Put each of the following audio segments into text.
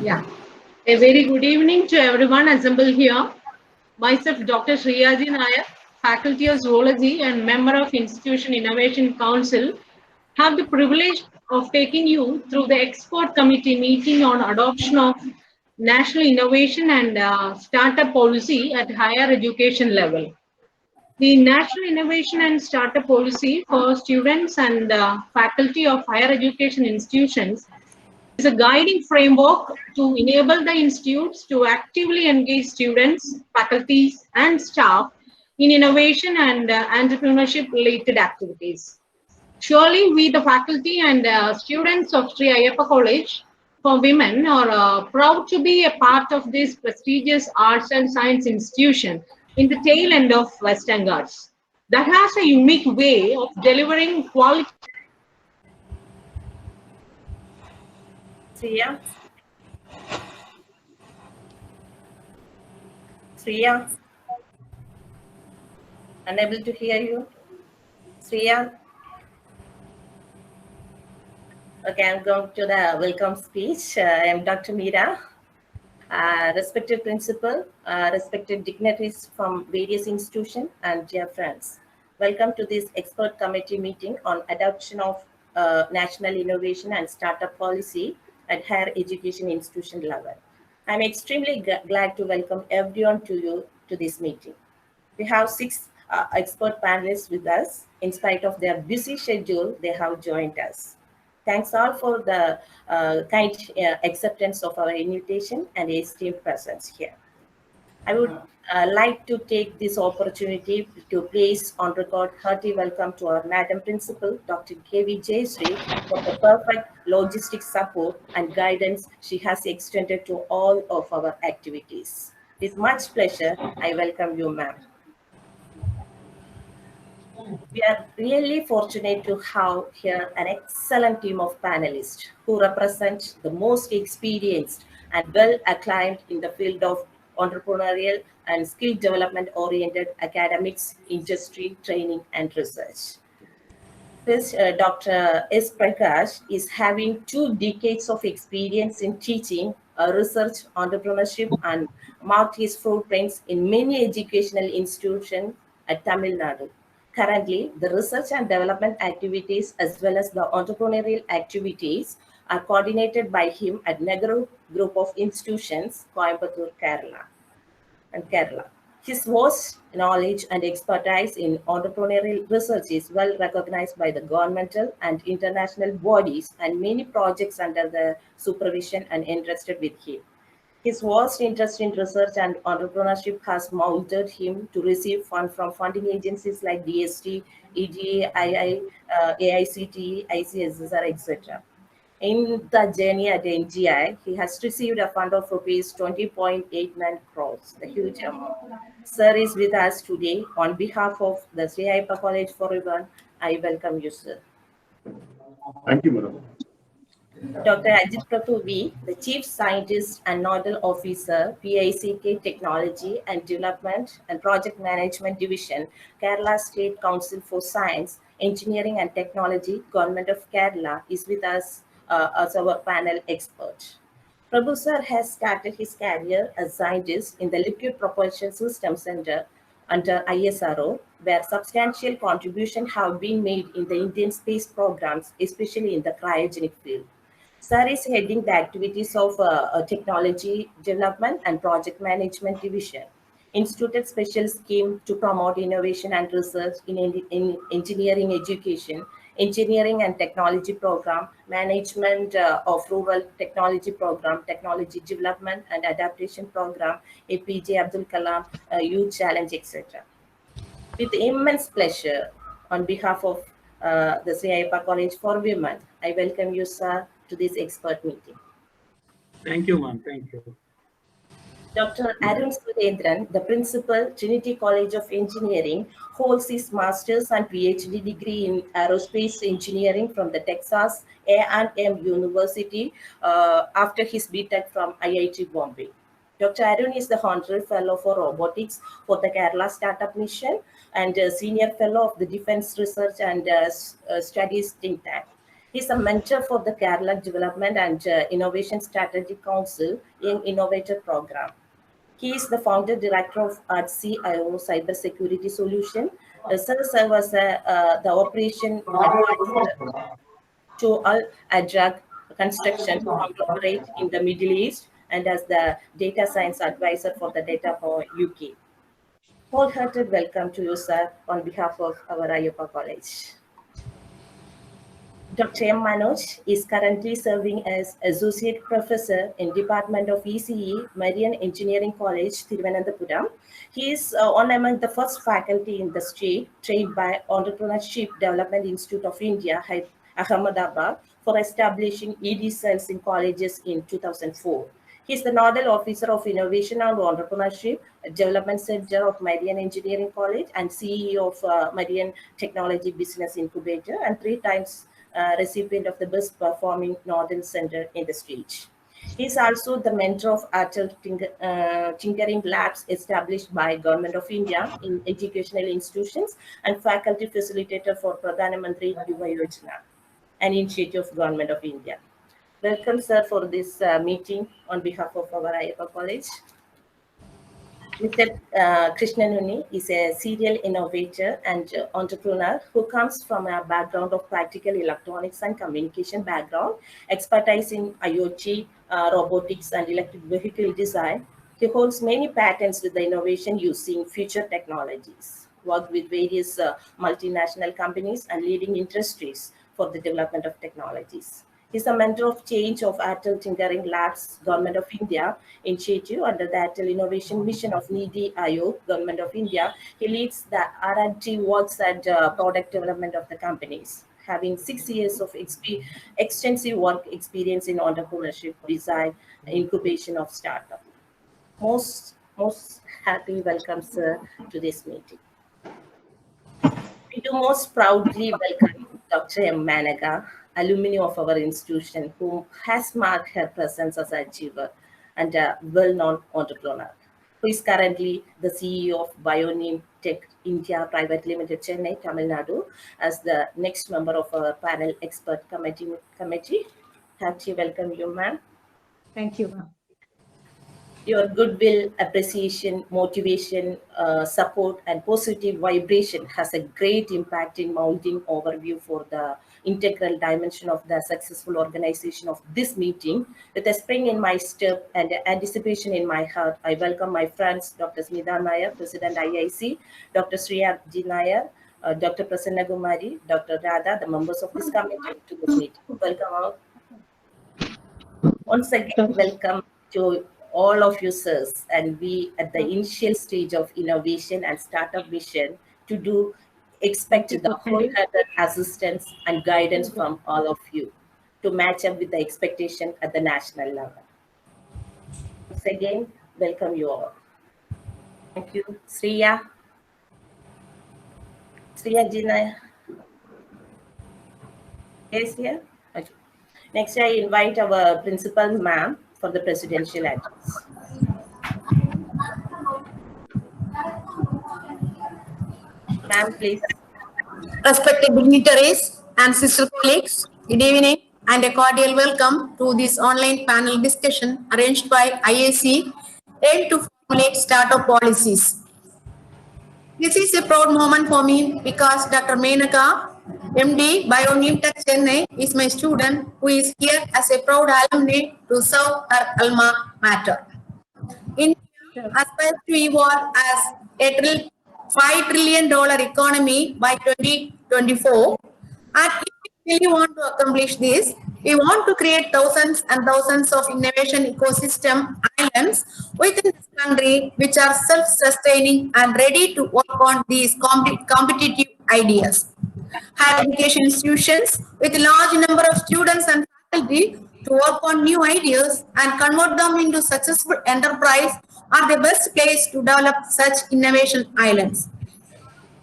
Yeah. A very good evening to everyone assembled here. Myself, Dr. Shriyaji Nayak, Faculty of Zoology and member of Institution Innovation Council, have the privilege of taking you through the expert committee meeting on adoption of national innovation and startup policy at higher education level. The National Innovation and Startup Policy for students and faculty of higher education institutions is a guiding framework to enable the institutes to actively engage students, faculties, and staff in innovation and entrepreneurship related activities. Surely, we, the faculty and students of Sri Ayappa College for Women, are proud to be a part of this prestigious arts and science institution in the tail end of Western Ghats that has a unique way of delivering quality. Sriya? Sriya? Unable to hear you? Sriya? Okay, I'm going to the welcome speech. I am Dr.M.R. Respected principal, respected dignitaries from various institutions, and dear friends. Welcome to this expert committee meeting on adoption of national innovation and startup policy at higher education institution level. I'm extremely glad to welcome everyone to you to this meeting. We have six expert panelists with us. In spite of their busy schedule, they have joined us. Thanks all for the kind acceptance of our invitation and esteemed presence here. I would like to take this opportunity to place on record hearty welcome to our Madam Principal, Dr. K.V. Jayasri, for the perfect logistic support and guidance she has extended to all of our activities. With much pleasure, I welcome you, ma'am. We are really fortunate to have here an excellent team of panelists who represent the most experienced and well acclaimed in the field of entrepreneurial and skill development oriented academics, industry, training, and research. This Dr. S. Prakash is having 2 decades of experience in teaching, research, entrepreneurship, and marked his footprints in many educational institutions at Tamil Nadu. Currently, the research and development activities as well as the entrepreneurial activities are coordinated by him at Nagaru Group of Institutions, Coimbatore, Kerala. His vast knowledge and expertise in entrepreneurial research is well recognized by the governmental and international bodies, and many projects under the supervision and entrusted with him. His vast interest in research and entrepreneurship has motivated him to receive funds from funding agencies like DST, EGA, AICTE, ICSSR, etc. In the journey at NGI, he has received a fund of rupees 20.89 crores, a huge amount. Sir is with us today on behalf of the Sri Ayappa College for Women. I welcome you, sir. Thank you, madam. Dr. Ajit Prabhu V, the Chief Scientist and Nodal Officer, PICK Technology and Development and Project Management Division, Kerala State Council for Science, Engineering and Technology, Government of Kerala, is with us as our panel expert. Prabhu sir has started his career as scientist in the Liquid Propulsion System Center under ISRO, where substantial contributions have been made in the Indian space programs, especially in the cryogenic field. Sir is heading the activities of Technology Development and Project Management Division, instituted special scheme to promote innovation and research in engineering education, engineering and technology program, management of rural technology program, technology development and adaptation program, APJ Abdul Kalam, Youth Challenge, etc. With immense pleasure, on behalf of the Sri Ayappa College for Women, I welcome you, sir, to this expert meeting. Thank you, ma'am. Thank you. Dr. Arun Surendran, the principal, Trinity College of Engineering, holds his master's and PhD degree in aerospace engineering from the Texas A&M University after his BTech from IIT Bombay. Dr. Arun is the Honorary Fellow for Robotics for the Kerala Startup Mission and Senior Fellow of the Defense Research and Studies think tank. He's a mentor for the Kerala Development and Innovation Strategy Council in Innovator Program. He is the founder director of CIO Cybersecurity Solution. Sir serves as the operation advisor to Al Ajag Construction conglomerate in the Middle East and as the data science advisor for the Data UK. Wholehearted welcome to you, sir, on behalf of our Ayappa College. Dr.M. Manoj is currently serving as Associate Professor in Department of ECE, Marian Engineering College, Thiruvananthapuram. He is one among the first faculty in the state trained by Entrepreneurship Development Institute of India, Ahmedabad, for establishing ED cells in colleges in 2004. He is the Nodal Officer of Innovation and Entrepreneurship Development Center of Marian Engineering College and CEO of Marian Technology Business Incubator, and 3 times recipient of the Best Performing Nodal Center in the state. He is also the mentor of Atal Tinkering Labs established by Government of India in educational institutions and faculty facilitator for Pradhan Mantri Yuva Yojana, an initiative of Government of India. Welcome, sir, for this meeting on behalf of our Ayappa College. Mr. Krishnanuni is a serial innovator and entrepreneur who comes from a background of practical electronics and communication background, expertise in IoT, robotics, and electric vehicle design. He holds many patents with the innovation using future technologies, worked with various multinational companies and leading industries for the development of technologies. He's a mentor of change of Atal Tinkering Labs, Government of India initiative under the Atal Innovation Mission of NIDI Ayog, Government of India. He leads the R&D works and product development of the companies, having 6 years of extensive work experience in entrepreneurship, design, incubation of startup. Most happy welcome, sir, to this meeting. We do most proudly welcome Dr.M. Managa, alumni of our institution, who has marked her presence as an achiever and a well-known entrepreneur, who is currently the CEO of Bionim Tech India Private Limited, Chennai, Tamil Nadu, as the next member of our panel expert committee. Happy welcome you, ma'am. Thank you, ma'am. Your goodwill, appreciation, motivation, support, and positive vibration has a great impact in molding overview for the integral dimension of the successful organization of this meeting. With a spring in my step and anticipation in my heart, I welcome my friends, Dr. Smita Nair, President IIC, Dr. Sriya G. Nair, Dr. Prasanna Kumari, Dr. Radha, the members of this committee to this meeting. Welcome all. Once again, welcome to all of you, sirs, and we at the initial stage of innovation and startup vision to expect the wholehearted assistance and guidance from all of you to match up with the expectation at the national level. Once again, welcome you all. Thank you. Sriya Jina is here. Okay. Next, I invite our principal, ma'am, for the presidential address. Ma'am, please. Respected dignitaries and sister colleagues, good evening and a cordial welcome to this online panel discussion arranged by IAC aimed to formulate startup policies. This is a proud moment for me because Dr. Menaka, MD, Bionim Tech Chennai, is my student who is here as a proud alumni to serve her alma mater. India aspires to evolve as a $5 trillion economy by 2024. And if we really want to accomplish this, we want to create thousands and thousands of innovation ecosystem islands within this country which are self-sustaining and ready to work on these competitive ideas. Higher education institutions with a large number of students and faculty to work on new ideas and convert them into successful enterprise are the best place to develop such innovation islands.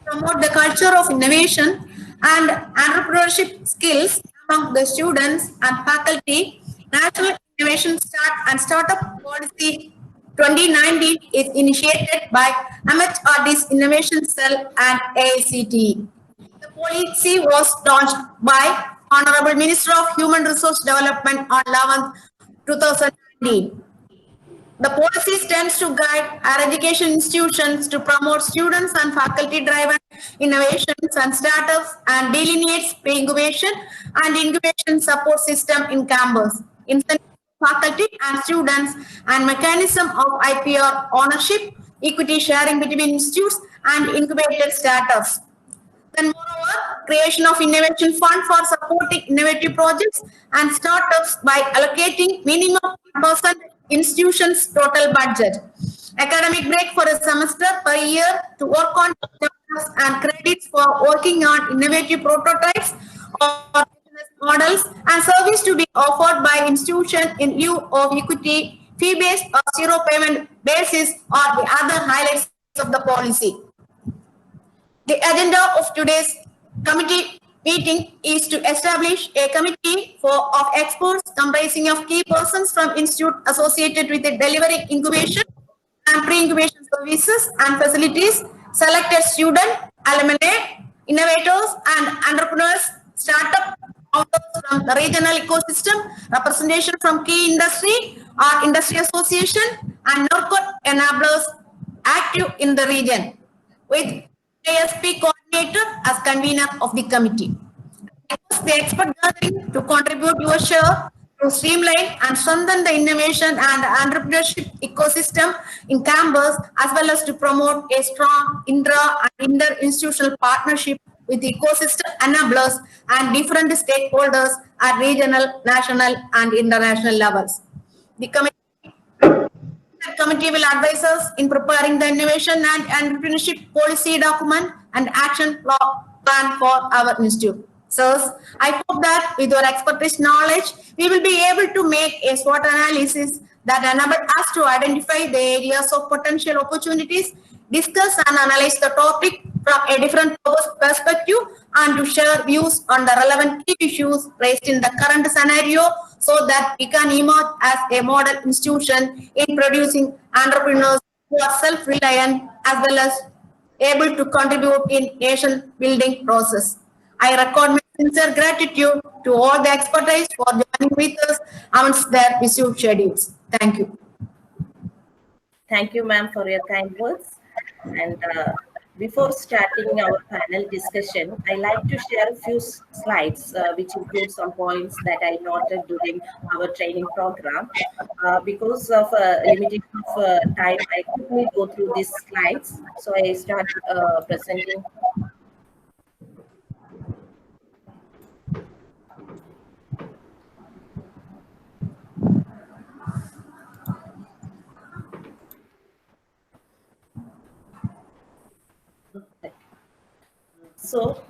Promote the culture of innovation and entrepreneurship skills among the students and faculty. National Innovation Start and Startup Policy 2019 is initiated by MHRD's Innovation Cell and AICTE. The policy was launched by Honorable Minister of Human Resource Development on 11th, 2019. The policy tends to guide our education institutions to promote students and faculty-driven innovations and startups and delineates incubation and incubation support system in campus, incentive faculty and students, and mechanism of IPR ownership, equity sharing between institutes and incubated startups. Then moreover, creation of innovation fund for supporting innovative projects and startups by allocating minimum 1% institution's total budget. Academic break for a semester per year to work on developments and credits for working on innovative prototypes or business models and service to be offered by institution in lieu of equity, fee-based or zero payment basis are the other highlights of the policy. The agenda of today's committee meeting is to establish a committee of experts comprising of key persons from institute associated with the delivering incubation and pre-incubation services and facilities, selected student, alumni, innovators and entrepreneurs, startup founders from the regional ecosystem, representation from key industry or industry association and NISP enablers active in the region, with NISP coordinator as convener of the committee. I request the expert gathering to contribute your share to streamline and strengthen the innovation and entrepreneurship ecosystem in campus, as well as to promote a strong intra and inter-institutional partnership with ecosystem enablers and different stakeholders at regional, national, and international levels. The committee will advise us in preparing the innovation and entrepreneurship policy document and action plan for our institute. Sirs, I hope that with your expertise knowledge, we will be able to make a SWOT analysis that enable us to identify the areas of potential opportunities, discuss and analyze the topic from a different perspective, and to share views on the relevant key issues raised in the current scenario so that we can emerge as a model institution in producing entrepreneurs who are self-reliant as well as able to contribute in nation building process. I record my sincere gratitude to all the expertise for joining with us amongst their busy schedules. Thank you. Thank you, ma'am, for your kind words. And before starting our panel discussion, I like to share a few slides which include some points that I noted during our training program. Because of limitation of time, I quickly go through these slides. So I start presenting. So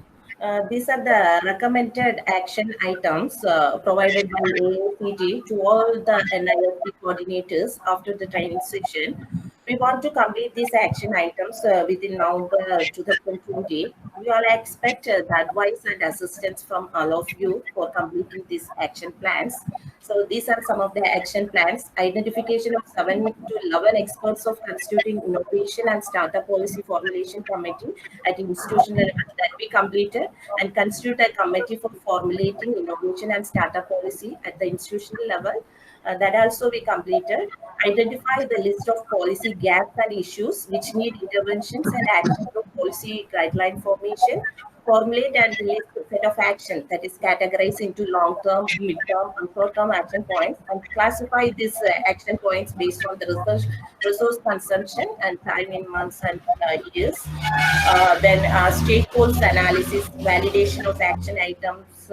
these are the recommended action items provided by AACT to all the NISP coordinators after the training session. We want to complete these action items within November 2020. We all expect the advice and assistance from all of you for completing these action plans. So these are some of the action plans. Identification of 7 to 11 experts of constituting innovation and startup policy formulation committee at institutional level that we completed, and constitute a committee for formulating innovation and startup policy at the institutional level. That also we completed. Identify the list of policy gaps and issues which need interventions and action for policy guideline formation. Formulate and release a set of action that is categorized into long-term, mid-term, and short-term action points, and classify these action points based on the resource consumption and time in months and years. Then stakeholders analysis, validation of action items,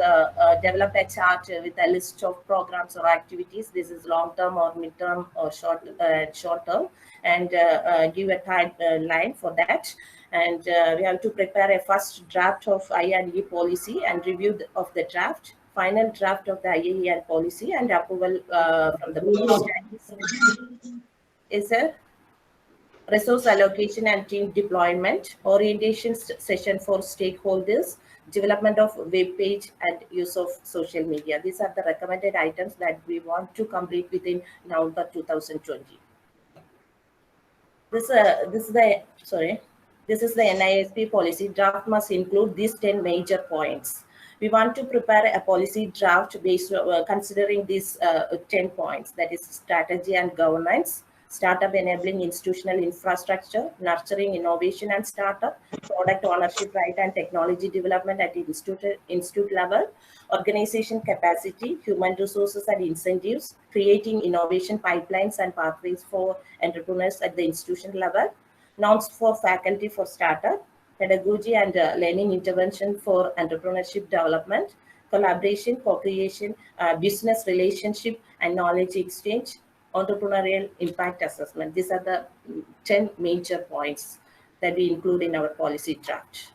develop a chart with a list of programs or activities. This is long-term or mid-term or short-term, and give a timeline for that. And we have to prepare a first draft of IE policy and review of the draft, final draft of the IE and policy, and approval from the ministry. Is there resource allocation and team deployment, orientation session for stakeholders, development of web page, and use of social media. These are the recommended items that we want to complete within November 2020. This is the NISP policy. Draft must include these 10 major points. We want to prepare a policy draft based considering these 10 points, that is strategy and governance, startup enabling institutional infrastructure, nurturing innovation and startup, product ownership right and technology development at institute level, organization capacity, human resources and incentives, creating innovation pipelines and pathways for entrepreneurs at the institution level, norms for faculty for startup, pedagogy and learning intervention for entrepreneurship development, collaboration, co-creation, business relationship and knowledge exchange, entrepreneurial impact assessment. These are the 10 major points that we include in our policy draft.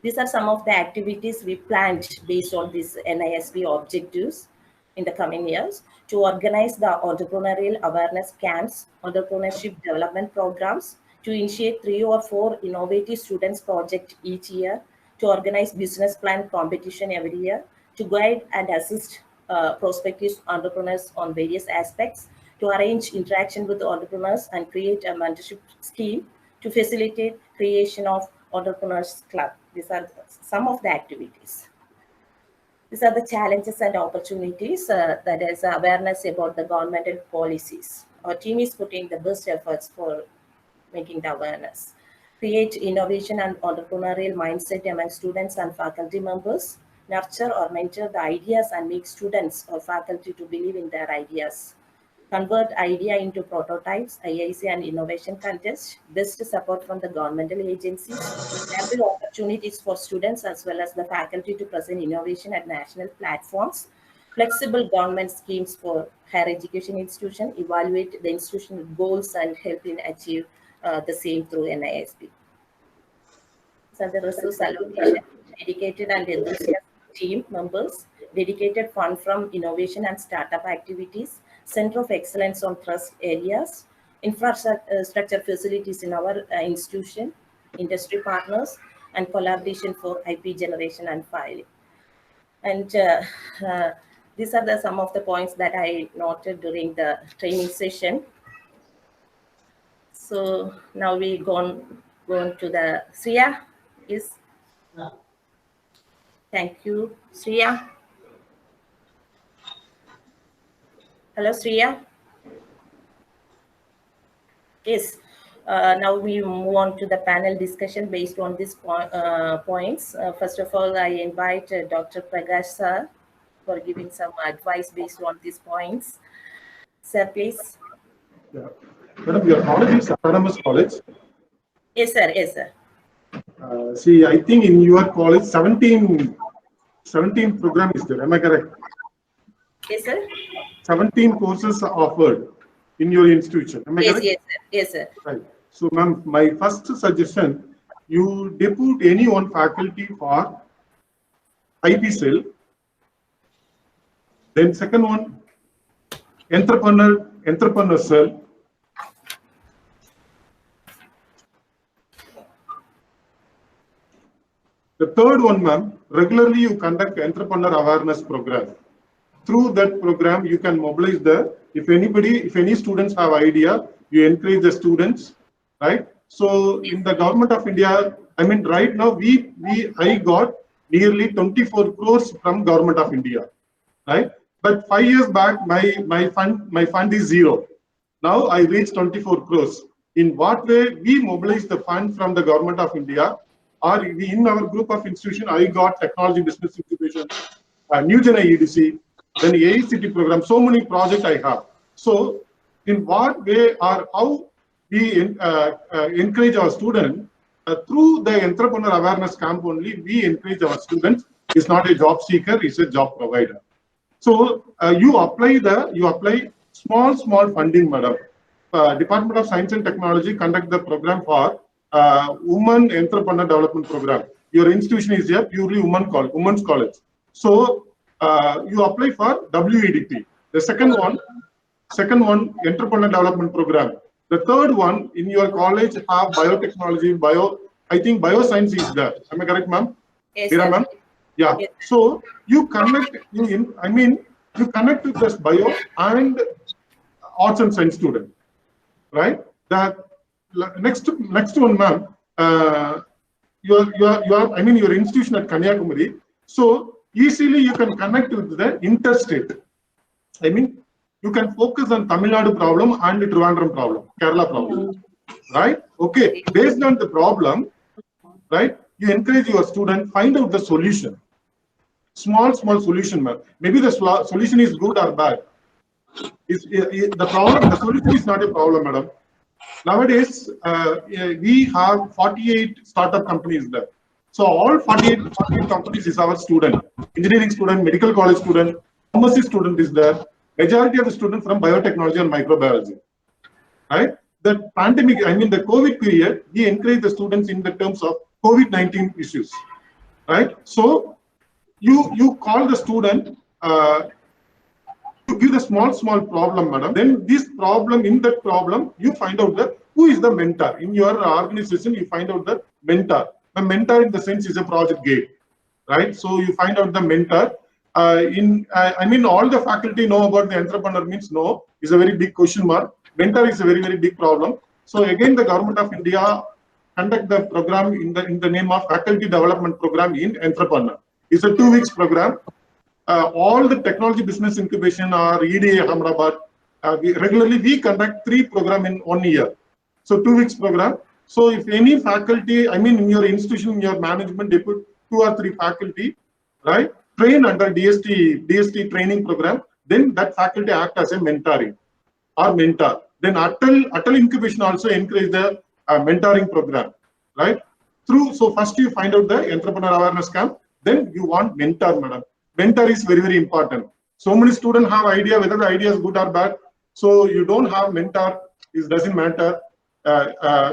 These are some of the activities we planned based on these NISP objectives in the coming years: to organize the entrepreneurial awareness camps, entrepreneurship development programs, to initiate 3 or 4 innovative students project each year, to organize business plan competition every year, to guide and assist prospective entrepreneurs on various aspects, to arrange interaction with entrepreneurs and create a mentorship scheme, to facilitate creation of entrepreneurs club. These are some of the activities. These are the challenges and opportunities, that is awareness about the governmental policies. Our team is putting the best efforts for making the awareness. Create innovation and entrepreneurial mindset among students and faculty members. Nurture or mentor the ideas and make students or faculty to believe in their ideas. Convert idea into prototypes, IIC and innovation contests, best support from the governmental agencies, ample opportunities for students as well as the faculty to present innovation at national platforms, flexible government schemes for higher education institution, evaluate the institutional goals and help in achieve the same through NISP. So the resource allocation, dedicated and enthusiastic team members, dedicated fund from innovation and startup activities, center of excellence on thrust areas, infrastructure facilities in our institution, industry partners, and collaboration for IP generation and filing. And these are some of the points that I noted during the training session. So now we go on to the Sriya. Yes. Thank you, Sriya. Hello, Sriya. Yes. Now we move on to the panel discussion based on these points. First of all, I invite Dr. Prakash sir for giving some advice based on these points. Sir, please. Yeah. Madam, your college is autonomous college. Yes, sir. Yes, sir. See, I think in your college 17 program is there. Am I correct? Yes, sir. 17 courses are offered in your institution. Am I correct? Yes, sir. Yes, sir. Right. So, ma'am, my first suggestion, you depute any one faculty for IP cell. Then second one, entrepreneur cell. The third one, ma'am, regularly you conduct entrepreneur awareness program. Through that program, you can mobilize if any students have idea, you encourage the students, right? So in the government of India, I mean, right now I got nearly 24 crores from government of India, right? But 5 years back, my fund is zero. Now I reached 24 crores. In what way we mobilize the fund from the government of India? Or in our group of institution, I got technology business incubation, New Gen EDC, then AICT program, so many projects I have. So in what way or how we encourage our students through the entrepreneur awareness camp only, we encourage our students. It's not a job seeker, it's a job provider. So you apply small funding, madam. Department of Science and Technology conduct the program for Women Entrepreneur Development Program. Your institution is a purely women's college. So you apply for WEDP. The second one, Entrepreneur Development Program. The third one, in your college have biotechnology, I think bioscience is there. Am I correct, ma'am? Yes, ma'am? Yeah. Yes. So you connect you connect with this bio and arts and science student, right? The next one, ma'am. Your institution at Kanyakumari, So easily you can connect with the interstate. I mean, you can focus on Tamil Nadu problem and the Trivandrum problem, Kerala problem, right? Okay, based on the problem, right? You encourage your student, find out the solution. Small solution, man. Maybe the solution is good or bad. The problem, the solution is not a problem, madam. Nowadays, we have 48 startup companies there. So all 48 companies is our student. Engineering student, medical college student, pharmacy student is there. Majority of the students from biotechnology and microbiology. Right? The pandemic, I mean the COVID period, we encourage the students in the terms of COVID-19 issues. Right? So you call the student to give the small problem, madam. Then this problem, in that problem, you find out that who is the mentor. In your organization, you find out the mentor. The mentor in the sense is a project gate, right? So you find out the mentor. I mean, all the faculty know about the entrepreneur means no, is a very big question mark. Mentor is a very big problem. So again, the government of India conduct the program in the name of Faculty Development Program in Entrepreneur. It's a 2 weeks program. All the technology business incubation or EDA Ahmedabad, regularly we conduct 3 programs in 1 year. So 2 weeks program. So if any faculty, I mean in your institution, in your management, they put 2 or 3 faculty, right, train under DST training program, then that faculty act as a mentoring or mentor. Then Atal incubation also encourage the mentoring program, right? So first you find out the entrepreneur awareness camp, then you want mentor, madam. Mentor is very important. So many students have idea whether the idea is good or bad. So you don't have mentor, it doesn't matter.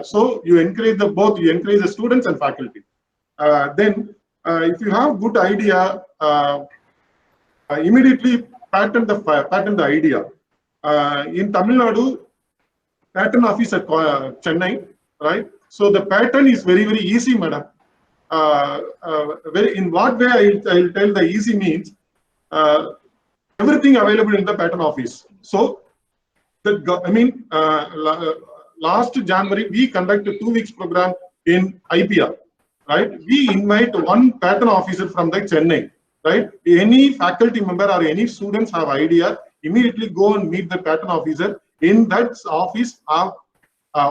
So you encourage both. You encourage the students and faculty. Then if you have good idea, immediately patent the idea. In Tamil Nadu, patent office at Chennai, right? So the patent is very easy, madam. In what way I'll tell the easy means everything available in the patent office. So last January we conducted 2 weeks program in IPR, right? We invite 1 patent officer from the Chennai, right? Any faculty member or any students have idea, immediately go and meet the patent officer. In that office,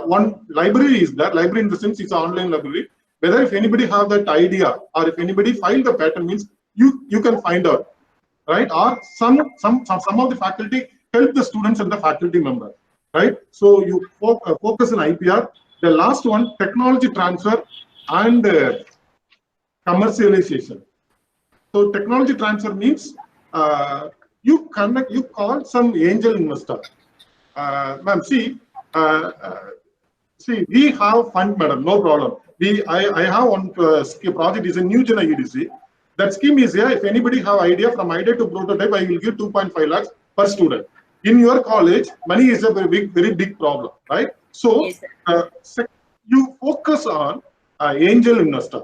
one library is there. Library in the sense it's an online library. Whether if anybody have that idea or if anybody file the patent means you can find out, right? Or some of the faculty help the students and the faculty member, right? So you focus on IPR. The last one, technology transfer and commercialization. So technology transfer means you call some angel investor. Ma'am, see, we have fund, madam, no problem. I have one project is a new gen IEDC. That scheme is here. If anybody have idea, from idea to prototype, I will give 2.5 lakhs per student. In your college, money is a very big problem, right? So Yes, you focus on angel investor,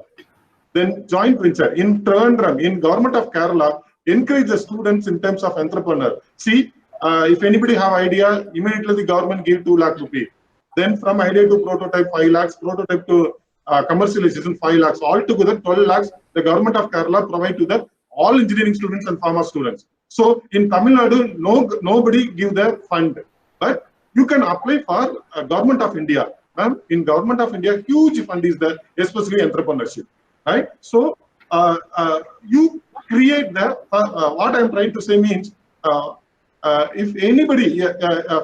then joint venture. In Trivandrum, in government of Kerala, encourage the students in terms of entrepreneur. See, if anybody have idea, immediately the government give 2 lakh rupees. Then from idea to prototype 5 lakhs, prototype to commercialization 5 lakhs, altogether 12 lakhs. The government of Kerala provide to all engineering students and pharma students. So in Tamil Nadu, nobody give the fund, but you can apply for government of India. In government of India, huge fund is there, especially entrepreneurship, right? So you create the what I'm trying to say means. If anybody,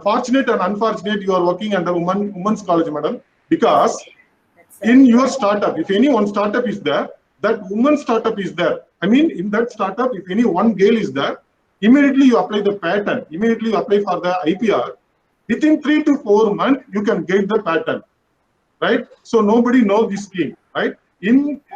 fortunate and unfortunate, you are working under women's college, madam, because in your startup, if any one startup is there, that women's startup is there. I mean, in that startup, if any one girl is there, immediately you apply the patent, immediately you apply for the IPR. Within 3 to 4 months, you can get the patent, right? So nobody knows this scheme, right?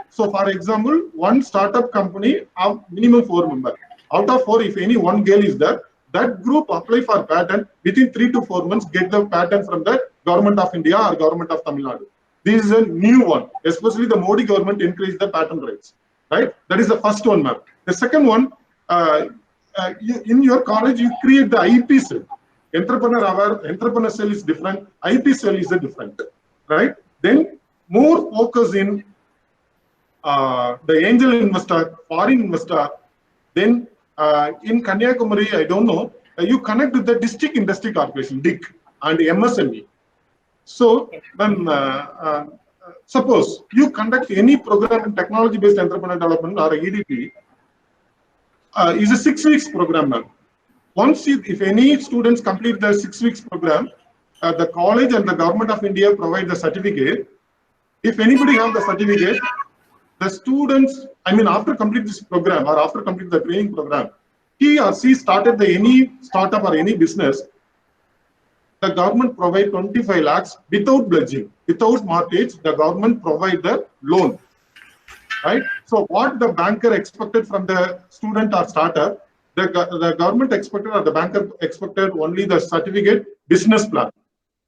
So for example, one startup company have minimum 4 members. Out of 4, if any one girl is there, that group apply for patent, within 3 to 4 months get the patent from the government of India or government of Tamil Nadu. This is a new one, especially the Modi government increased the patent rates, right? That is the first one, ma'am. The second one, in your college, you create the IP cell. Entrepreneur cell is different, IP cell is a different, right? Then more focus in the angel investor, foreign investor. Then in Kanyakumari, I don't know, you connect with the district industry corporation, DIC, and MSME. So when suppose you conduct any program in technology-based entrepreneur development or EDP, is a 6 weeks program now. Once if any students complete the 6 weeks program, the college and the government of India provide the certificate. If anybody have the certificate, the students, I mean, after complete this program or after complete the training program, he or she started any startup or any business, the government provide 25 lakhs without pledging, without mortgage. The government provide the loan, right? So what the banker expected from the student or startup, the government expected or the banker expected only the certificate, business plan.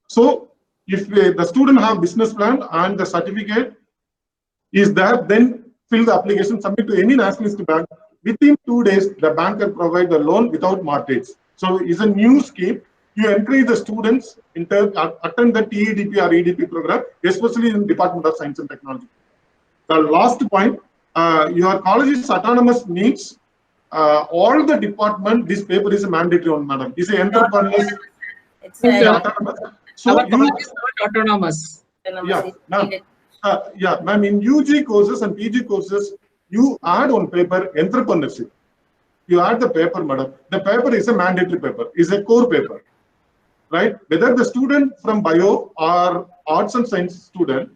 So if the student have business plan and the certificate is there, then fill the application, submit to any nationalist bank. Within 2 days, the banker provide the loan without mortgage. So it's a new scheme. You encourage the students attend the TEDP or EDP program, especially in Department of Science and Technology. The last point, your college is autonomous means all the department, this paper is a mandatory one, madam. It's an entrepreneurs. It's autonomous. So our college is not autonomous. Yeah, ma'am. Yeah, ma'am, in UG courses and PG courses, you add on paper entrepreneurship. You add the paper, madam. The paper is a mandatory paper, is a core paper, right? Whether the student from bio or arts and science student,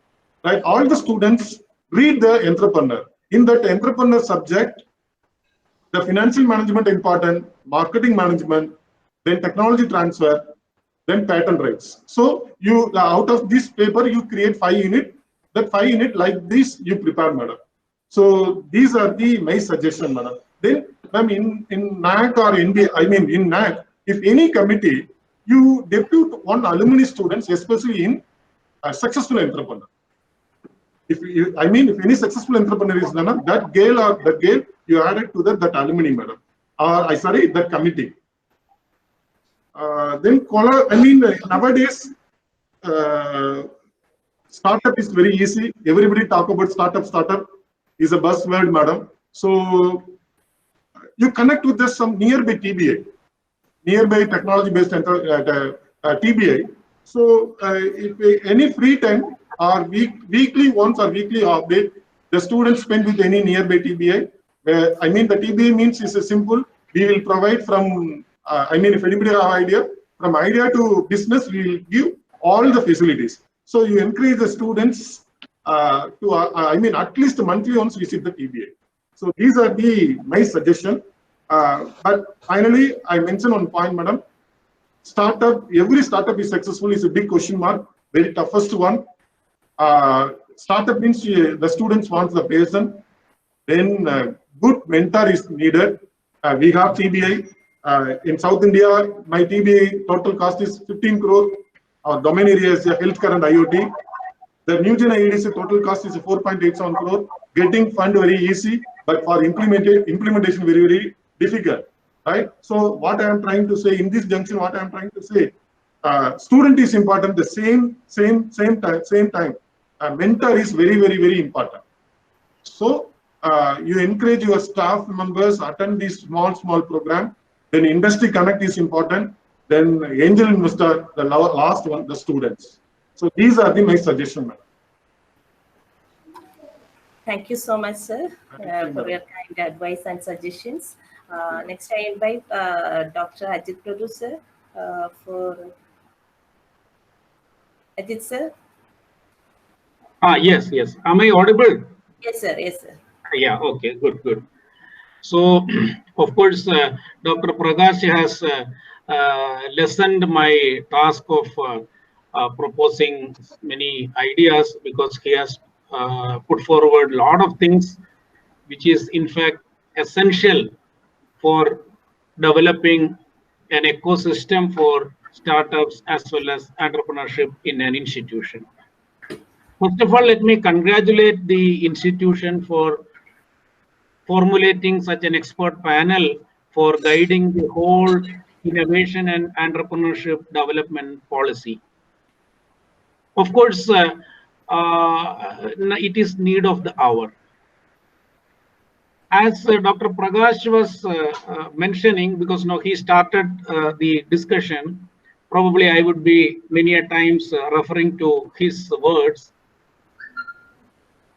right? All the students read the entrepreneur. In that entrepreneur subject, the financial management important, marketing management, then technology transfer, then patent rights. So you out of this paper you create 5 units. That 5 units like this you prepare, madam. So these are my suggestion, madam. Then, ma'am, in NAC or NBA, I mean in NAC, if any committee you depute one alumni students, especially in a successful entrepreneur. If any successful entrepreneur is done, that GALE you add it to that alumni, madam. Or that committee. Then nowadays startup is very easy. Everybody talk about startup is a buzzword, madam. So you connect with some nearby TBA, nearby technology based TBA. So if any free time or weekly once or weekly update, the students spend with any nearby TBA. The TBA means is a simple. We will provide from if anybody have idea, from idea to business, we will give all the facilities. So you encourage the students to, at least monthly once visit the TBA. So these are my suggestion. But finally, I mentioned one point, madam. Every startup is successful is a big question mark, very toughest one. Startup means the students want the person. Then good mentor is needed. We have TBI. In South India, my TBI total cost is 15 crore. Our domain area is healthcare and IoT. The new gen IEDC total cost is 4.87 crore. Getting fund very easy, but for implementation very, very difficult. Right? So what I am trying to say in this junction, what I am trying to say, student is important. The same time. Mentor is very, very, very important. So you encourage your staff members attend this small program. Then industry connect is important. Then angel investor, the last one, the students. So these are my suggestions, madam. Thank you so much, sir, for your kind advice and suggestions. Next, I invite Dr. Ajit Prabhu, sir, for Ajit, sir. Yes. Am I audible? Yes, sir. Yes, sir. Yeah. Okay. Good. So, of course, Dr. Prakash has lessened my task of proposing many ideas because he has put forward a lot of things which is in fact essential for developing an ecosystem for startups as well as entrepreneurship in an institution. First of all, let me congratulate the institution for formulating such an expert panel for guiding the whole innovation and entrepreneurship development policy. Of course, it is need of the hour. as Dr. Prakash was mentioning, because now he started the discussion, probably I would be many a times referring to his words.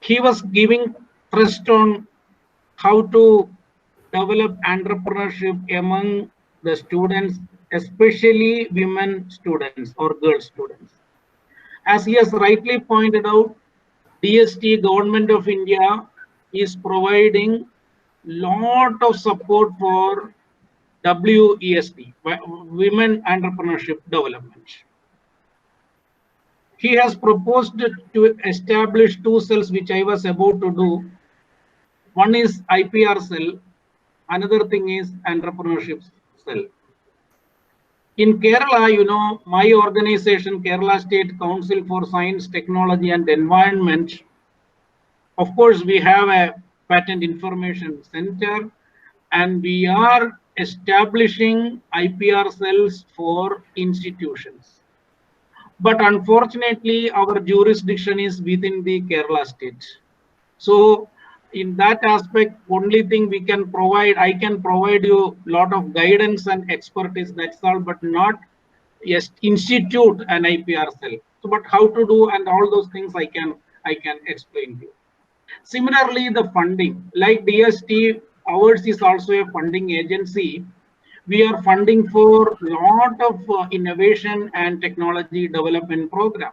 He was giving thrust on how to develop entrepreneurship among the students, especially women students or girl students. As he has rightly pointed out, DST, Government of India, is providing lot of support for WESD, Women Entrepreneurship Development. He has proposed to establish 2 cells, which I was about to do. One is IPR cell, another thing is entrepreneurship cell. In Kerala, you know, my organization, Kerala State Council for Science, Technology and Environment, of course, we have a patent information center, and we are establishing IPR cells for institutions. But unfortunately, our jurisdiction is within the Kerala state. So in that aspect, only thing we can provide, I can provide you a lot of guidance and expertise, that's all, but not yes, institute an IPR cell. So, but how to do and all those things I can explain to you. Similarly, the funding, like DST, ours is also a funding agency. We are funding for lot of innovation and technology development program.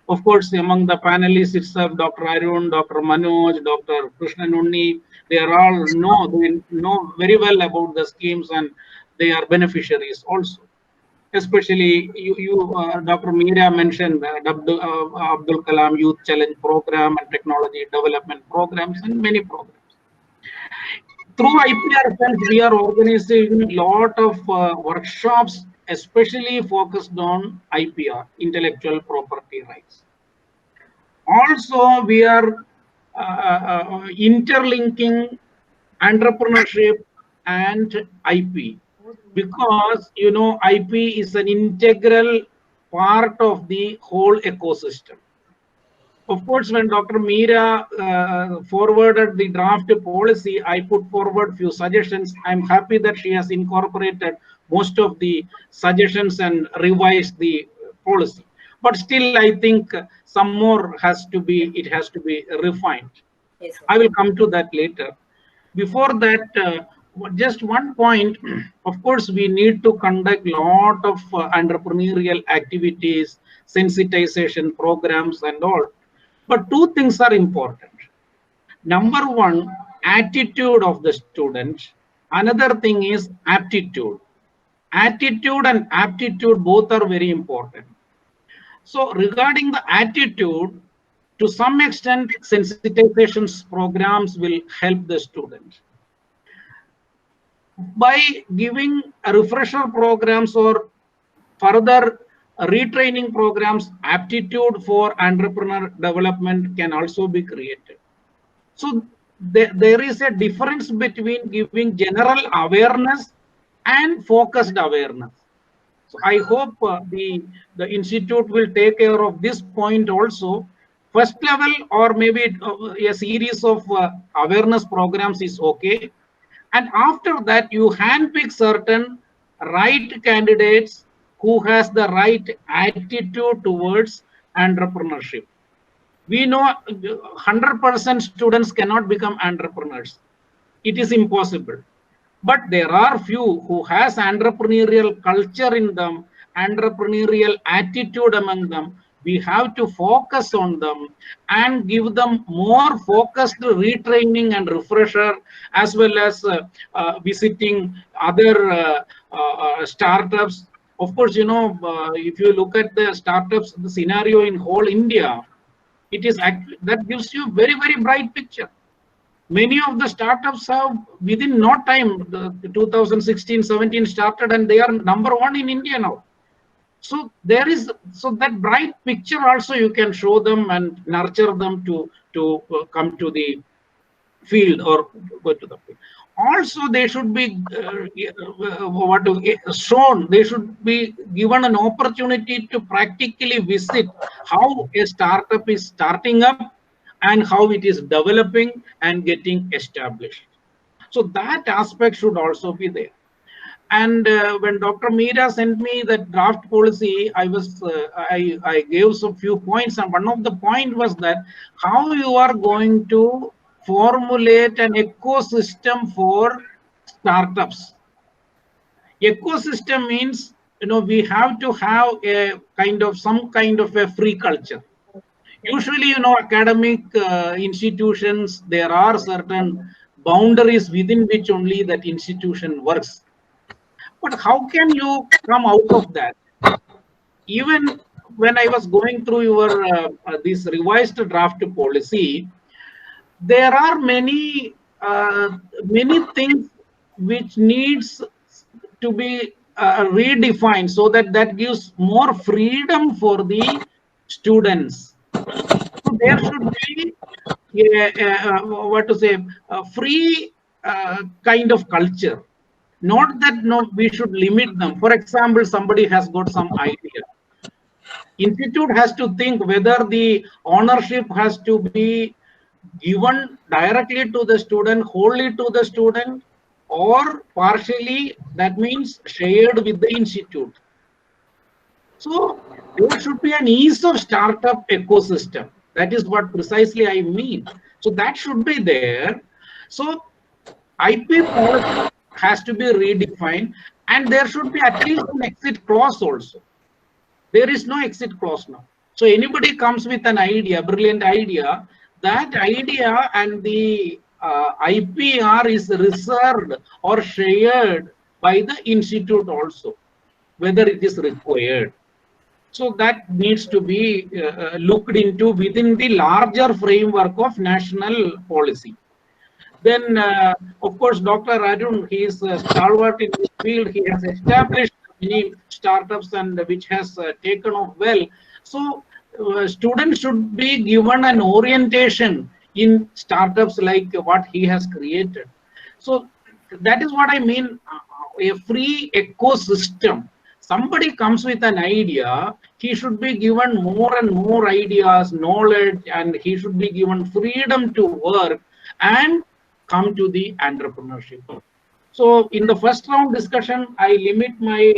Of course, among the panelists itself, Dr. Arun, Dr. Manoj, Dr. Krishnan Unni, they know very well about the schemes and they are beneficiaries also. Especially Dr. Meera mentioned Abdul Kalam Youth Challenge Program and Technology Development Programs and many programs. Through IPR cells, we are organizing a lot of workshops, especially focused on IPR, intellectual property rights. Also, we are interlinking entrepreneurship and IP, because you know IP is an integral part of the whole ecosystem. Of course, when Dr. Meera forwarded the draft policy, I put forward few suggestions. I'm happy that she has incorporated most of the suggestions and revised the policy. But still, I think some more has to be refined. Yes, sir. I will come to that later. Before that, just one point. Of course, we need to conduct lot of entrepreneurial activities, sensitization programs, and all. But 2 things are important. Number 1, attitude of the student. Another thing is aptitude. Attitude and aptitude both are very important. So regarding the attitude, to some extent, sensitization programs will help the student. By giving refresher programs or further retraining programs, aptitude for entrepreneur development can also be created. So there is a difference between giving general awareness and focused awareness. So I hope the institute will take care of this point also. First level or maybe a series of awareness programs is okay. And after that, you handpick certain right candidates who has the right attitude towards entrepreneurship. We know 100% students cannot become entrepreneurs. It is impossible. But there are few who has entrepreneurial culture in them, entrepreneurial attitude among them. We have to focus on them and give them more focused retraining and refresher, as well as visiting other startups. Of course, you know, if you look at the startups, the scenario in whole India, it is that gives you very, very bright picture. Many of the startups have within no time, the 2016-17 started, and they are number 1 in India now. So there is, so that bright picture also you can show them and nurture them to come to the field or go to the field. Also, they should be shown, they should be given an opportunity to practically visit how a startup is starting up and how it is developing and getting established. So that aspect should also be there. And when Dr. Meera sent me that draft policy, I gave some few points, and one of the point was that how you are going to formulate an ecosystem for startups. Ecosystem means, we have to have a some kind of a free culture. Usually, academic institutions, there are certain boundaries within which only that institution works. But how can you come out of that? Even when I was going through your this revised draft policy, there are many things which needs to be redefined, so that gives more freedom for the students. So there should be what to say, a free kind of culture. Not that no, we should limit them. For example, somebody has got some idea. Institute has to think whether the ownership has to be given directly to the student, wholly to the student, or partially, that means shared with the institute. So there should be an ease of startup ecosystem. That is what precisely I mean. So that should be there. So IP policy has to be redefined, and there should be at least an exit clause also. There is no exit clause now. So anybody comes with an idea, brilliant idea, that idea and the IPR is reserved or shared by the institute also, whether it is required. So that needs to be looked into within the larger framework of national policy. Then, of course, Dr. Arun, he is a stalwart in this field. He has established many startups and which has taken off well. So, students should be given an orientation in startups like what he has created. So, that is what I mean, a free ecosystem. Somebody comes with an idea, he should be given more and more ideas, knowledge, and he should be given freedom to work and come to the entrepreneurship. So in the first round discussion, I limit my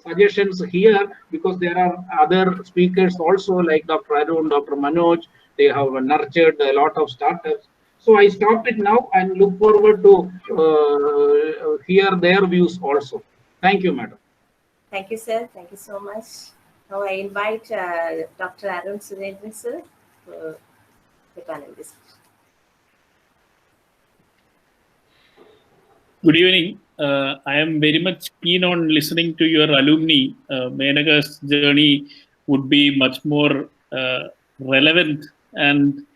suggestions here because there are other speakers also like Dr. Arun, Dr. Manoj. They have nurtured a lot of startups. So I stop it now and look forward to hear their views also. Thank you, madam. Thank you, sir. Thank you so much. Now I invite Dr. Arun Surendran, sir, for the panel discussion. Good evening. I am very much keen on listening to your alumni. Menaga's journey would be much more relevant and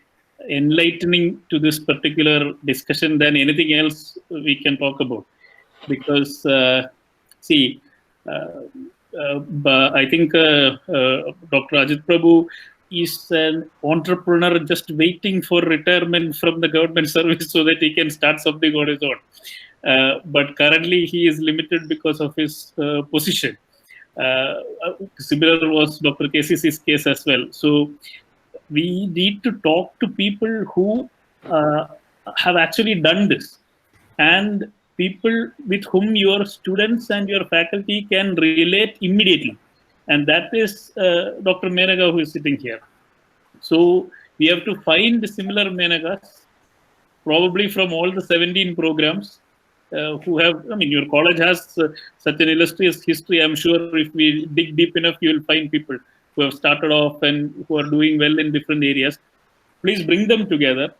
enlightening to this particular discussion than anything else we can talk about. Because, see, I think Dr. Ajit Prabhu is an entrepreneur just waiting for retirement from the government service so that he can start something on his own. But currently he is limited because of his position. Similar was Dr. KCC's case as well. So we need to talk to people who have actually done this, and people with whom your students and your faculty can relate immediately. And that is Dr. Menaga, who is sitting here. So we have to find similar Menagas, probably from all the 17 programs. Who have, I mean, your college has such an illustrious history. I'm sure if we dig deep enough, you will find people who have started off and who are doing well in different areas. Please bring them together.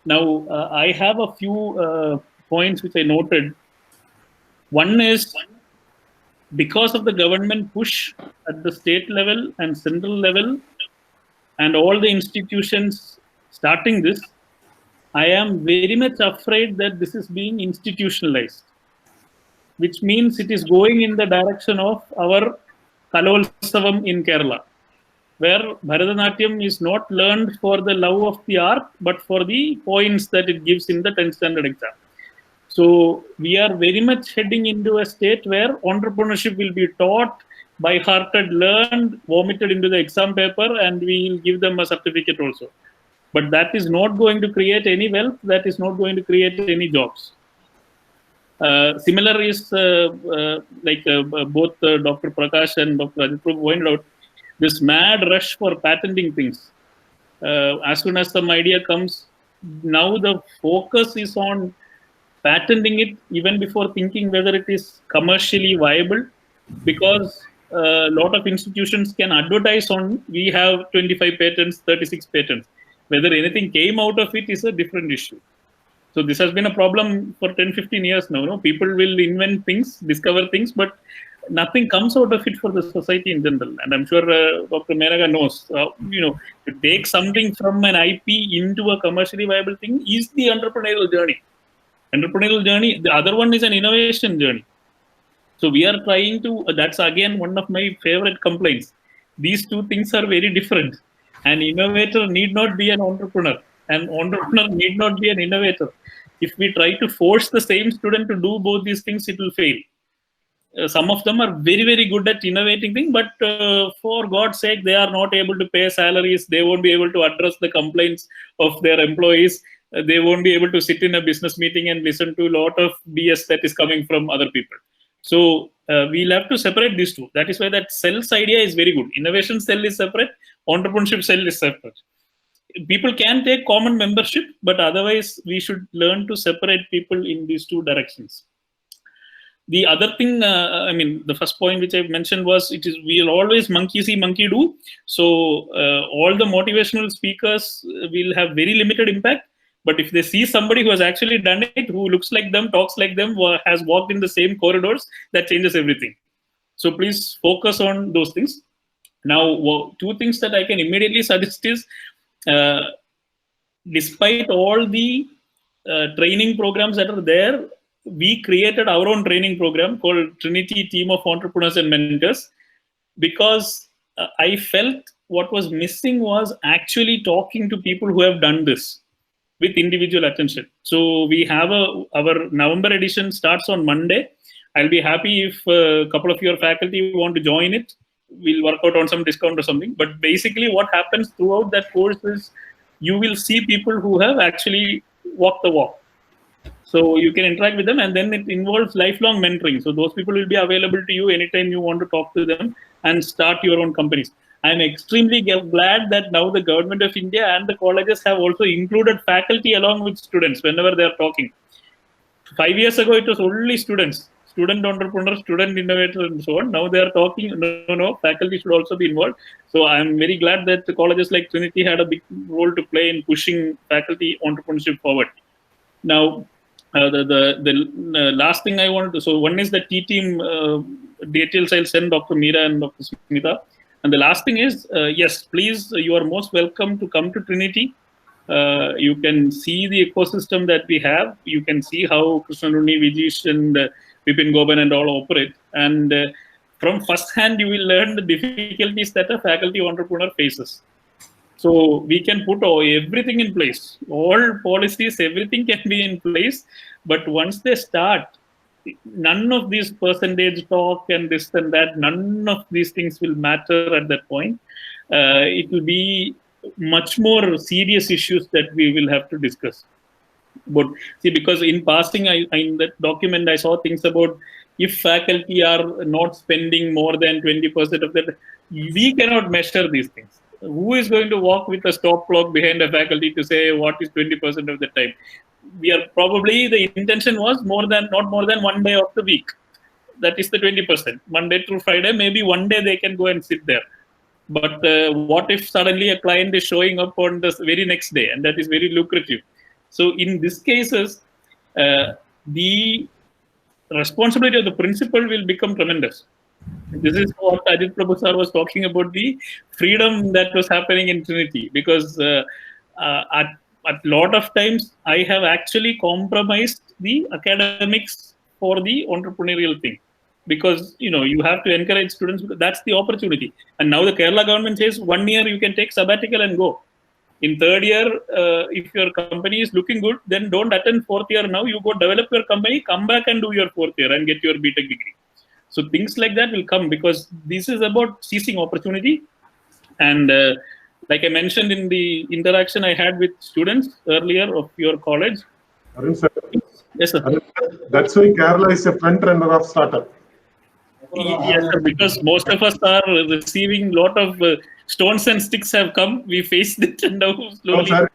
Now, I have a few points which I noted. One is, because of the government push at the state level and central level, and all the institutions starting this, I am very much afraid that this is being institutionalized, which means it is going in the direction of our Kalolsavam in Kerala, where Bharatanatyam is not learned for the love of the art, but for the points that it gives in the 10th standard exam. So we are very much heading into a state where entrepreneurship will be taught, by-hearted, learned, vomited into the exam paper, and we will give them a certificate also. But that is not going to create any wealth, that is not going to create any jobs. Similar is both Dr. Prakash and Dr. Ajit Prabhu pointed out, this mad rush for patenting things. As soon as some idea comes, now the focus is on patenting it even before thinking whether it is commercially viable, because a lot of institutions can advertise on, we have 25 patents, 36 patents. Whether anything came out of it is a different issue. So this has been a problem for 10, 15 years now. No? People will invent things, discover things, but nothing comes out of it for the society in general. And I'm sure Dr. Menaga knows, to take something from an IP into a commercially viable thing is the entrepreneurial journey. Entrepreneurial journey. The other one is an innovation journey. So we are trying to, that's again one of my favorite complaints. These two things are very different. An innovator need not be an entrepreneur. An entrepreneur need not be an innovator. If we try to force the same student to do both these things, it will fail. Some of them are very, very good at innovating things, but for God's sake, they are not able to pay salaries. They won't be able to address the complaints of their employees. They won't be able to sit in a business meeting and listen to a lot of BS that is coming from other people. So we'll have to separate these two. That is why that cells idea is very good. Innovation cell is separate. Entrepreneurship cell is separate. People can take common membership, but otherwise we should learn to separate people in these two directions. The other thing, the first point which I mentioned was, we'll always monkey see, monkey do. So all the motivational speakers will have very limited impact. But if they see somebody who has actually done it, who looks like them, talks like them, has walked in the same corridors, that changes everything. So please focus on those things. Now, two things that I can immediately suggest is, despite all the training programs that are there, we created our own training program called Trinity Team of Entrepreneurs and Mentors, because I felt what was missing was actually talking to people who have done this with individual attention. So we have our November edition starts on Monday. I'll be happy if a couple of your faculty want to join it. We'll work out on some discount or something. But basically what happens throughout that course is you will see people who have actually walked the walk. So you can interact with them, and then it involves lifelong mentoring. So those people will be available to you anytime you want to talk to them and start your own companies. I'm extremely glad that now the government of India and the colleges have also included faculty along with students whenever they are talking. 5 years ago, it was only students, student entrepreneurs, student innovators, and so on. Now they are talking, no, faculty should also be involved. So I'm very glad that the colleges like Trinity had a big role to play in pushing faculty entrepreneurship forward. Now, the last thing I wanted to, so one is the T-team details I'll send Dr. Meera and Dr. Smita. And the last thing is, yes, please, you are most welcome to come to Trinity. You can see the ecosystem that we have. You can see how Krishnanuni, Vijish, and Vipin Goban and all operate. And from first hand, you will learn the difficulties that a faculty entrepreneur faces. So we can put everything in place, all policies, everything can be in place. But once they start, none of these percentage talk and this and that, none of these things will matter at that point. It will be much more serious issues that we will have to discuss. But see, because in passing, in that document, I saw things about if faculty are not spending more than 20% of that, we cannot measure these things. Who is going to walk with a stop clock behind a faculty to say what is 20% of the time? We are probably, the intention was not more than 1 day of the week. That is the 20%. Monday through Friday, maybe one day they can go and sit there. But what if suddenly a client is showing up on the very next day, and that is very lucrative? So in these cases, the responsibility of the principal will become tremendous. This is what Ajit Prabhu sir was talking about, the freedom that was happening in Trinity, because at a lot of times I have actually compromised the academics for the entrepreneurial thing, because you have to encourage students. That's the opportunity. And now the Kerala government says 1 year you can take sabbatical and go. In third year, if your company is looking good, then don't attend fourth year now. You go develop your company, come back and do your fourth year and get your BTech degree. So things like that will come, because this is about seizing opportunity. And like I mentioned in the interaction I had with students earlier of your college, Arun sir, Yes, sir. that's why Kerala is a front runner of startup. Yes, sir, because most of us are receiving lot of stones and sticks have come. We faced it and now No, slowly. sir,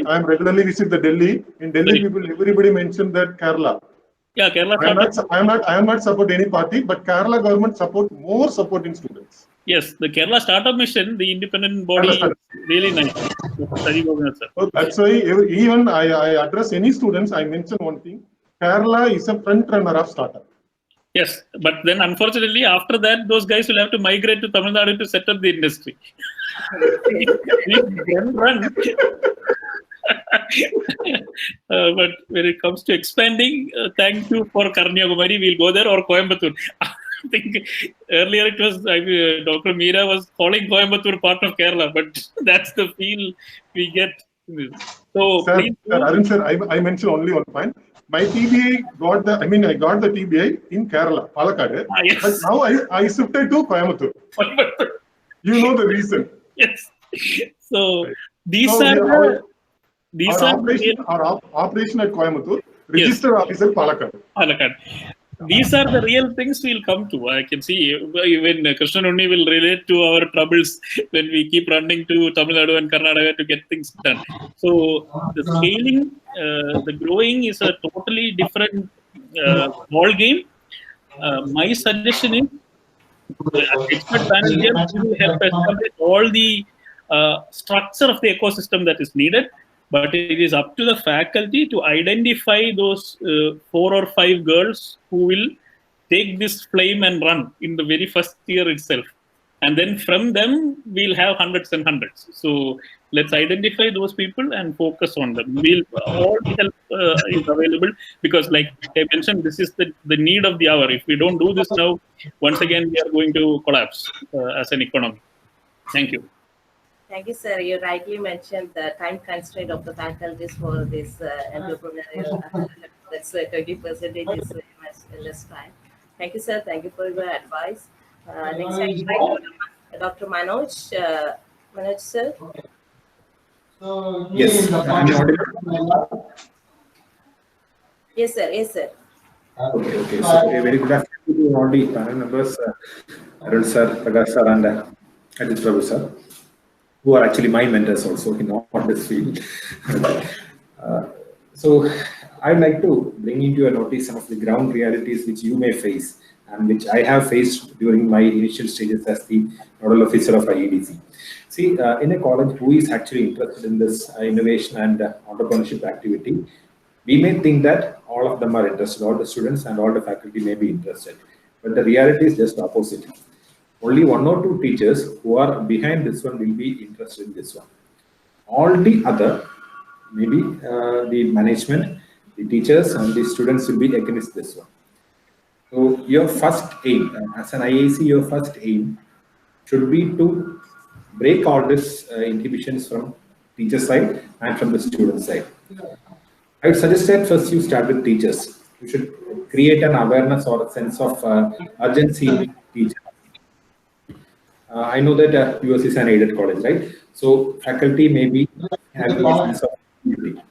I am regularly visit the Delhi. In Delhi, Sorry. everybody mentioned that Kerala. Yeah, Kerala startup. I am not support any party, but Kerala government more supporting students. Yes, the Kerala Startup Mission, the independent body, Understand. really nice. Study governance, sir. So that's why even I address any students, I mention one thing. Kerala is a front runner of startup. Yes, but then unfortunately, after that, those guys will have to migrate to Tamil Nadu to set up the industry. We can run. But when it comes to expanding, thank you for Kanyakumari. We'll go there, or Coimbatore. I think earlier it was Dr. Meera was calling Coimbatore part of Kerala, but that's the feel we get. So Sir, please, Arun sir, I mentioned only one point. My TBI got I got the TBI in Kerala, Palakkad. Yes. But now I shifted to Coimbatore. Coimbatore. You know the reason. Yes. So these So are our operation at Coimbatore, registered officer Palakkad. These are the real things we'll come to. I can see even Krishnan Unni will relate to our troubles when we keep running to Tamil Nadu and Karnataka to get things done. So the scaling, the growing is a totally different ball game. My suggestion is, expert panel here, we will help establish all the structure of the ecosystem that is needed. But it is up to the faculty to identify those 4 or 5 girls who will take this flame and run in the very first year itself. And then from them, we'll have hundreds and hundreds. So let's identify those people and focus on them. We'll all help is available because, like I mentioned, this is the need of the hour. If we don't do this now, once again, we are going to collapse as an economy. Thank you. Thank you, sir. You rightly mentioned the time constraint of the faculties for this entrepreneurial. That's 20% is very much less time. Thank you, sir. Thank you for your advice. Next, I invite Dr. Manoj. Manoj, sir. Yes, I'm audible. Yes, sir. Yes, sir. Okay. So a very good afternoon to all the panel members, Arun sir, Prakash sir, and Ajit Prabhu sir, who are actually my mentors also in all this field. So I'd like to bring into your notice some of the ground realities which you may face and which I have faced during my initial stages as the nodal officer of IEDC. See, in a college who is actually interested in this innovation and entrepreneurship activity, we may think that all of them are interested, all the students and all the faculty may be interested. But the reality is just opposite. Only 1 or 2 teachers who are behind this one will be interested in this one. All the other, maybe the management, the teachers and the students will be against this one. So your first aim, as an IAC, your first aim should be to break all these inhibitions from teacher side and from the student side. I would suggest that first you start with teachers. You should create an awareness or a sense of urgency in teachers. I know that US is an aided college, right? So faculty may be having a sense of duty,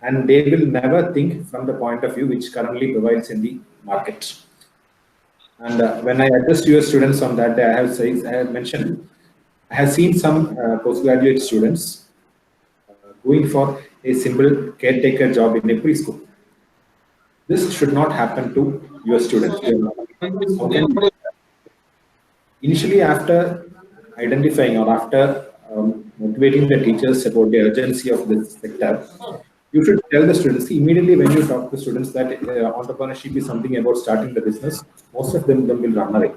and they will never think from the point of view which currently provides in the market. And when I addressed US students on that day, I have mentioned, I have seen some postgraduate students going for a simple caretaker job in a preschool. This should not happen to your students. Initially, after identifying or after motivating the teachers about the urgency of this sector, you should tell the students immediately when you talk to students that entrepreneurship is something about starting the business. Most of them will run away.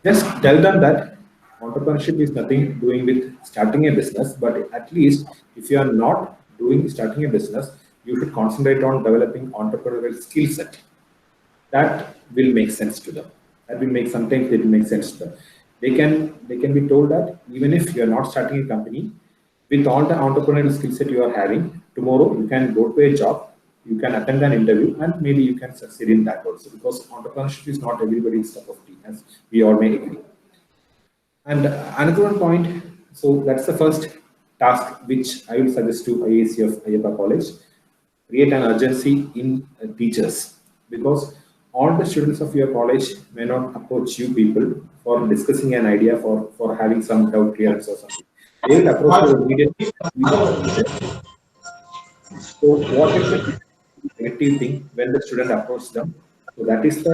Just tell them that entrepreneurship is nothing doing with starting a business, but at least if you are not doing starting a business, you should concentrate on developing entrepreneurial skill set. That will make sense to them. That will make, sometimes it will make sense to them. They can be told that even if you are not starting a company, with all the entrepreneurial skill set you are having, tomorrow you can go to a job, you can attend an interview, and maybe you can succeed in that also, because entrepreneurship is not everybody's cup of tea, as we all may agree. And another one point, so that's the first task which I will suggest to IAC of Ayyappa College. create an urgency in teachers, because all the students of your college may not approach you people for discussing an idea, for having some doubt clearance or something. They will approach you immediately. So what if the negative thing when the student approaches them? So that is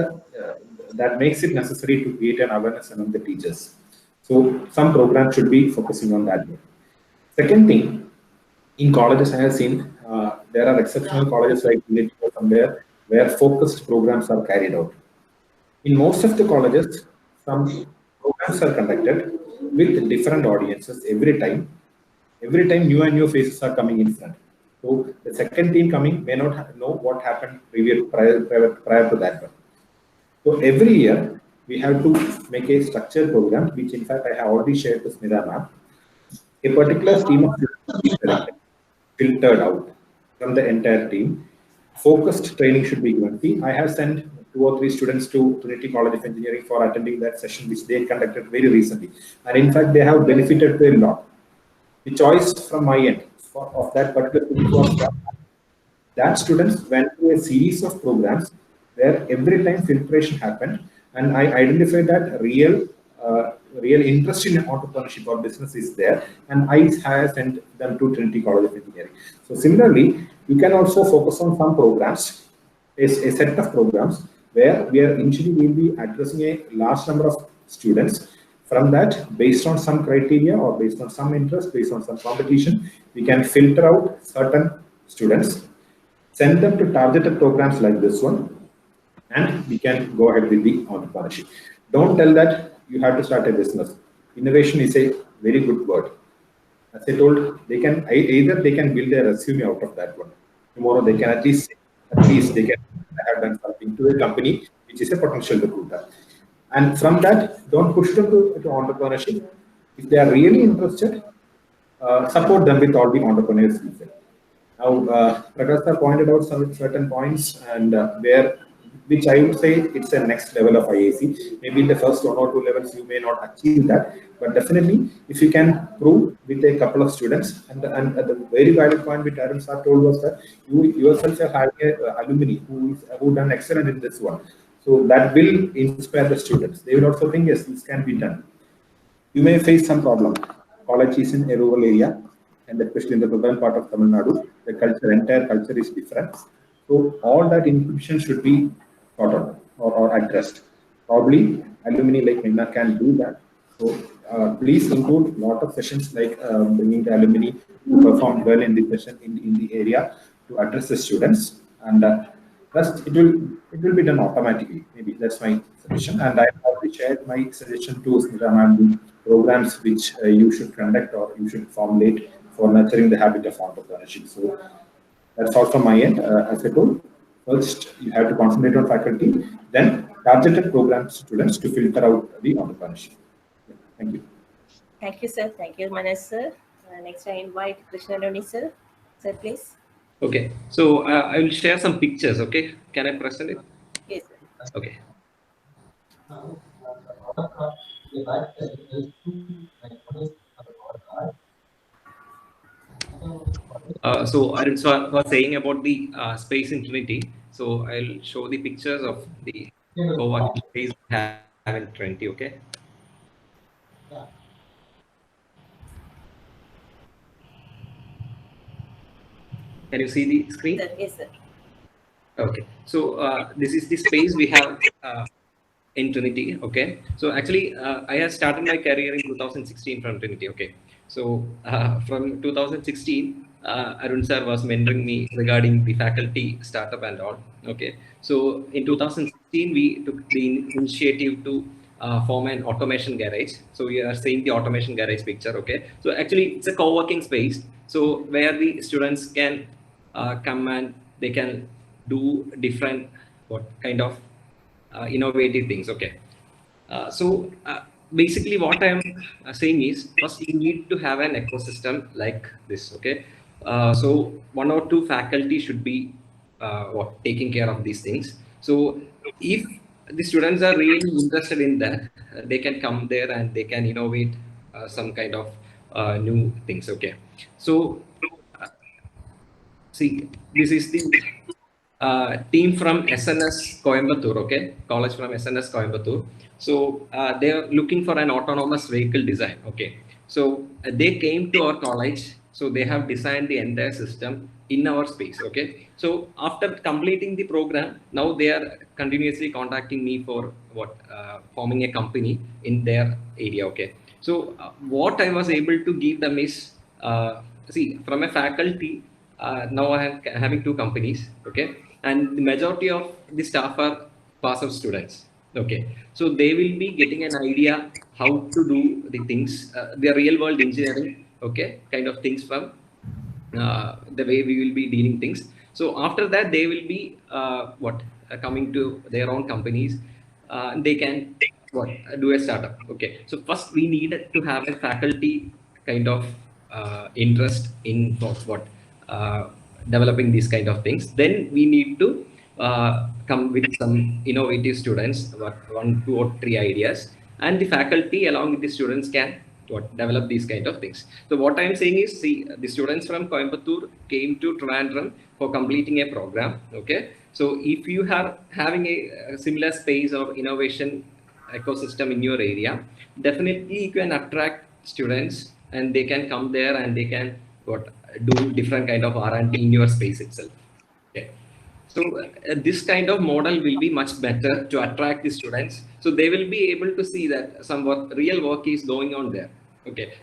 that makes it necessary to create an awareness among the teachers. So some programs should be focusing on that. Second thing, in colleges I have seen there are exceptional colleges like Unity or somewhere where focused programs are carried out. In most of the colleges, some programs are conducted with different audiences every time. Every time new and new faces are coming in front. So the second team coming may not know what happened prior to that one. So every year we have to make a structured program, which in fact I have already shared with Smita ma'am. A particular team of students should be selected, filtered out from the entire team. Focused training should be given. See, I have sent 2 or 3 students to Trinity College of Engineering for attending that session, which they conducted very recently. And in fact, they have benefited a lot. The choice from my end of that particular group was that students went through a series of programs where every time filtration happened, and I identified that real interest in entrepreneurship or business is there, and I have sent them to Trinity College of Engineering. So similarly, you can also focus on some programs, a set of programs where initially we will be addressing a large number of students. From that, based on some criteria or based on some interest, based on some competition, we can filter out certain students, send them to targeted programs like this one, and we can go ahead with the entrepreneurship. Don't tell that you have to start a business. Innovation is a very good word. As I told, they can either they can build their resume out of that one. Tomorrow they can at least they can have done something to a company which is a potential recruiter. And from that, don't push them to entrepreneurship. If they are really interested, support them with all the entrepreneurs. Now, Prakash sir pointed out some certain points, and which I would say it's a next level of IAC. Maybe in the first 1 or 2 levels you may not achieve that, but definitely if you can prove with a couple of students, and the very valid point which Adam sir told was that you yourself are having a alumni who done excellent in this one. So that will inspire the students. They will also think, yes, this can be done. You may face some problem. College is in a rural area, and especially in the southern part of Tamil Nadu, the entire culture is different. So all that inhibition should be thought of or addressed. Probably alumni like Meena can do that. So please include a lot of sessions like bringing the alumni who performed well in the session in the area to address the students, and thus it will be done automatically. Maybe that's my suggestion, and I have already shared my suggestion to Smita ma'am, the programs which you should conduct or you should formulate for nurturing the habit of entrepreneurship. So that's all from my end. As I told, first you have to concentrate on faculty, then targeted program students to filter out the entrepreneurship. Yeah, thank you. Thank you, sir. Thank you, Manas sir. Next, I invite Krishnadoni sir. Sir, please. Okay, so I will share some pictures. Okay, can I present it? Yes, sir. Okay. So Arun was saying about the space infinity. So I'll show the pictures of the co-working space we have in Trinity. Okay. Can you see the screen? Yes, sir. Okay. So this is the space we have in Trinity. Okay. So actually, I have started my career in 2016 from Trinity. Okay. So from 2016, Arun sir was mentoring me regarding the faculty startup and all. Okay. So in 2016, we took the initiative to form an automation garage. So we are seeing the automation garage picture. Okay. So actually, it's a co-working space. So where the students can come and they can do different what kind of innovative things. Okay. So basically what I'm saying is first you need to have an ecosystem like this. Okay. So 1 or 2 faculty should be taking care of these things. So if the students are really interested in that, they can come there and they can innovate some kind of new things. Okay. So see, this is the team from SNS Coimbatore, okay, college from SNS Coimbatore. So they are looking for an autonomous vehicle design, okay. So they came to our college, so they have designed the entire system in our space, okay. So after completing the program, now they are continuously contacting me for what forming a company in their area, okay. So what I was able to give them is see, from a faculty, now I am having two companies, okay, and the majority of the staff are pass out students, okay. So they will be getting an idea how to do the things, the real world engineering, okay, kind of things from the way we will be dealing things. So after that, they will be coming to their own companies. They can what do a startup. Okay. So first we need to have a faculty kind of interest in what developing these kind of things. Then we need to come with some innovative students, what one, two, or three ideas, and the faculty along with the students can what develop these kind of things. So what I'm saying is, see, the students from Coimbatore came to Trivandrum for completing a program. Okay, so if you are having a similar space or innovation ecosystem in your area, definitely you can attract students and they can come there and they can what do different kind of R&D in your space itself. Okay. So this kind of model will be much better to attract the students. So they will be able to see that some real work is going on there. Okay,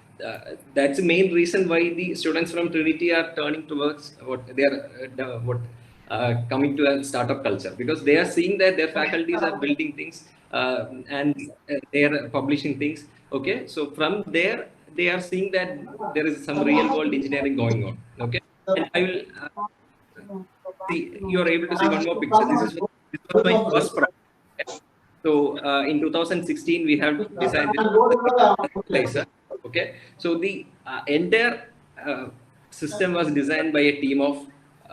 that's the main reason why the students from Trinity are turning towards what they are coming to a startup culture, because they are seeing that their faculties are building things and they are publishing things. Okay, so from there they are seeing that there is some real world engineering going on. Okay, and I will. See, you are able to see one more picture. This was my first project. So in 2016, we have designed this fertilizer. Okay, so the entire system was designed by a team of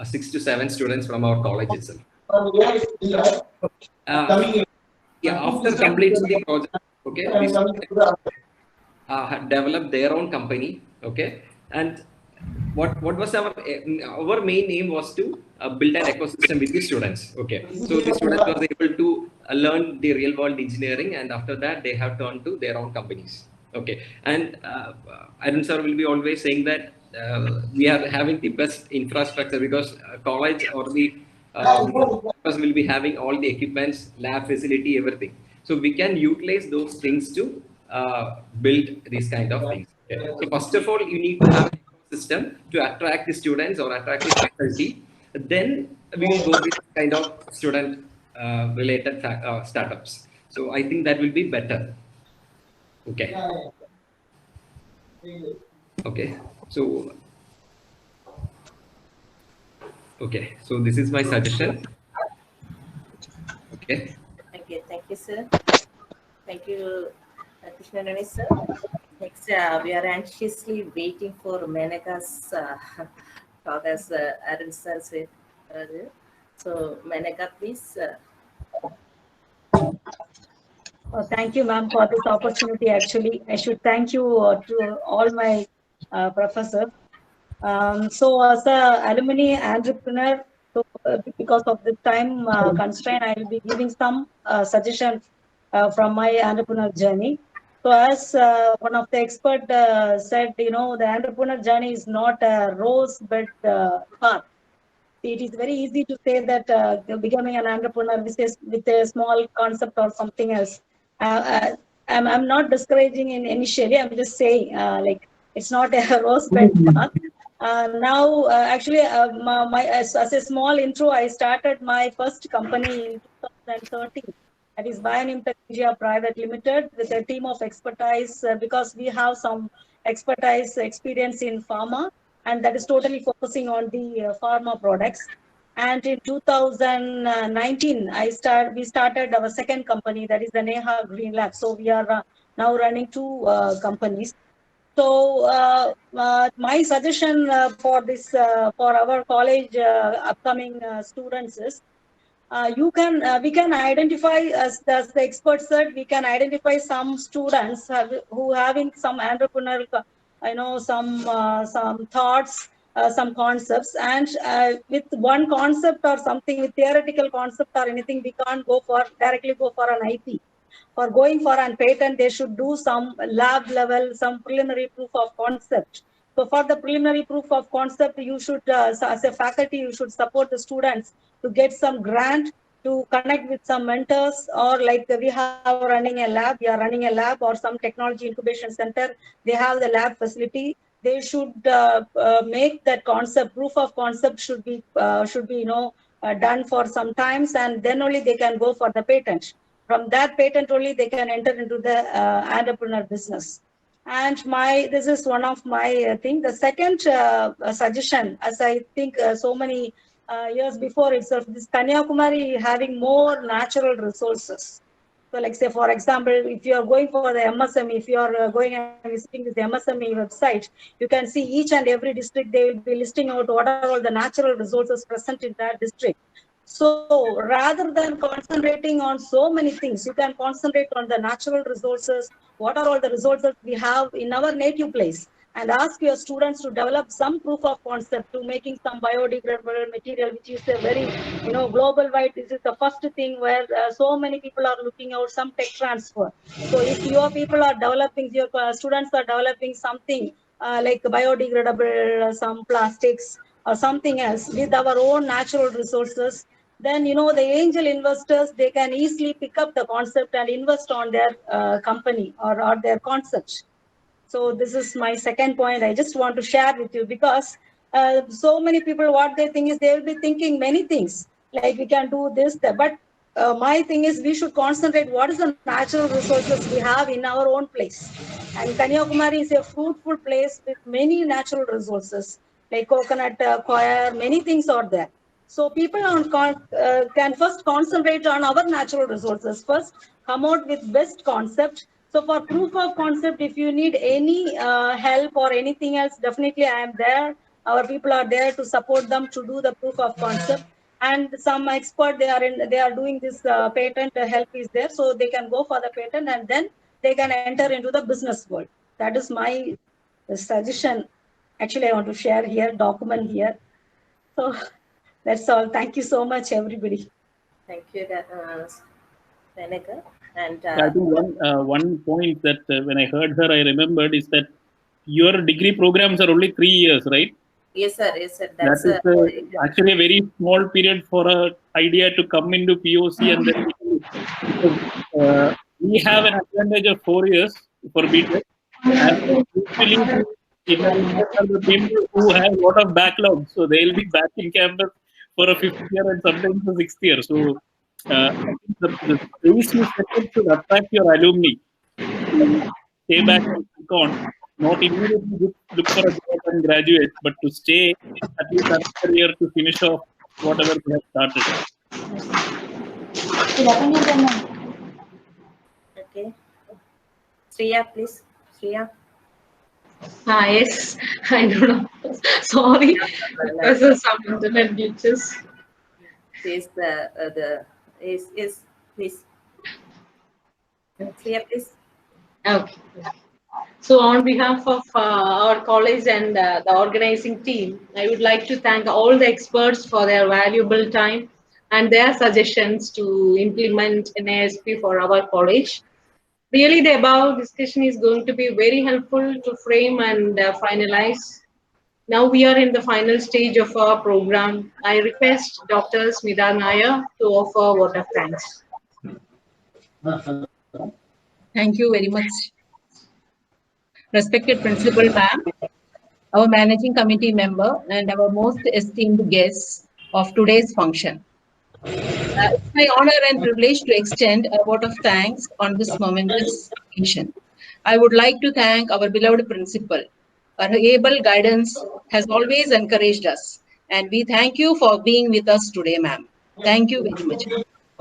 6 to 7 students from our college itself. Yeah, after completing the project, okay, this had developed their own company. Okay, and what was our main aim was to build an ecosystem with the students. Okay, so the students was able to learn the real world engineering, and after that they have turned to their own companies. Okay, and Arun sir will be always saying that we are having the best infrastructure, because college or the campus will be having all the equipments, lab facility, everything. So we can utilize those things to build these kind of things. Okay. So first of all, you need to have an ecosystem to attract the students or attract the faculty. Then we will go with kind of student related startups. So I think that will be better. Okay. Okay. So okay. So this is my suggestion. Okay. Okay, thank you, sir. Thank you, Krishnanani, sir. Next, we are anxiously waiting for Menaka's talk, as Arun sir said earlier. So, Menaka, please. Thank you, ma'am, for this opportunity. Actually, I should thank you to all my professors. So, as a alumni entrepreneur, so, because of the time constraint, I will be giving some suggestions from my entrepreneur journey. So, as one of the expert said, the entrepreneur journey is not a rose-bed path. It is very easy to say that becoming an entrepreneur with a small concept or something else. I'm not discouraging in initially. I'm just saying like it's not a rose-bed path. Now, actually, as a small intro, I started my first company in 2013. That is Bionim India Private Limited, with a team of expertise because we have some expertise experience in pharma, and that is totally focusing on the pharma products. And in 2019, we started our second company, that is the Neha Green Lab. So we are now running two companies. So my suggestion for this for our college upcoming students is we can identify, as the expert said, we can identify some students who having some entrepreneurial some thoughts some concepts, and with one concept or something, with theoretical concept or anything, we can't directly go for an IP. For going for an patent, they should do some lab level, some preliminary proof of concept. So for the preliminary proof of concept, you should, as a faculty, you should support the students to get some grant, to connect with some mentors, or like we have running a lab, we are running a lab or some technology incubation center, they have the lab facility. They should make that concept, proof of concept should be done for some times, and then only they can go for the patent. From that patent only they can enter into the entrepreneur business. And this is one of my thing. The second suggestion, as I think so many years before itself, this Kanyakumari having more natural resources. So like say, for example, if you are going for the MSME, if you are going and visiting this MSME website, you can see each and every district, they will be listing out what are all the natural resources present in that district. So rather than concentrating on so many things, you can concentrate on the natural resources. What are all the resources we have in our native place? And ask your students to develop some proof of concept to making some biodegradable material, which is a very, global wide. This is the first thing where so many people are looking out some tech transfer. So if your people are developing, your students are developing something like biodegradable, some plastics or something else with our own natural resources, then the angel investors, they can easily pick up the concept and invest on their company or their concept. So this is my second point I just want to share with you, because so many people, what they think is they will be thinking many things, like we can do this, that. But my thing is we should concentrate what is the natural resources we have in our own place. And Kanyakumari is a fruitful place with many natural resources like coconut, coir, many things are there. So people can first concentrate on our natural resources first, come out with best concept. So for proof of concept, if you need any help or anything else, definitely I am there. Our people are there to support them to do the proof of concept. And some expert, they are doing this patent help is there, so they can go for the patent and then they can enter into the business world. That is my suggestion. Actually, I want to share here, document here. So that's all. Thank you so much, everybody. Thank you, Reneka. And I think one point that when I heard her, I remembered is that your degree programs are only 3 years, right? Yes, sir. Yes, sir. That is actually a very small period for an idea to come into POC, and then we have an advantage of 4 years for BTech, and usually the people who have a lot of backlogs, so they'll be back in campus for a 5th year and sometimes a 6th year. So I think the space you set up should attract your alumni to stay back and stick on, not immediately look for a job and graduate, but to stay at least another year to finish off whatever they have started. Okay. Shreya, please. Shreya. Yes, I don't know. Sorry, because of some internet glitches. Please, please. Shreya, please. Okay. So on behalf of our college and the organizing team, I would like to thank all the experts for their valuable time and their suggestions to implement NISP for our college. Really, the above discussion is going to be very helpful to frame and finalize. Now we are in the final stage of our program. I request Dr. Smita Nair to offer a vote of thanks. Thank you very much. Respected Principal Ma'am, our Managing Committee member, and our most esteemed guests of today's function. It's my honor and privilege to extend a vote of thanks on this momentous occasion. I would like to thank our beloved principal. Her able guidance has always encouraged us, and we thank you for being with us today, ma'am. Thank you very much.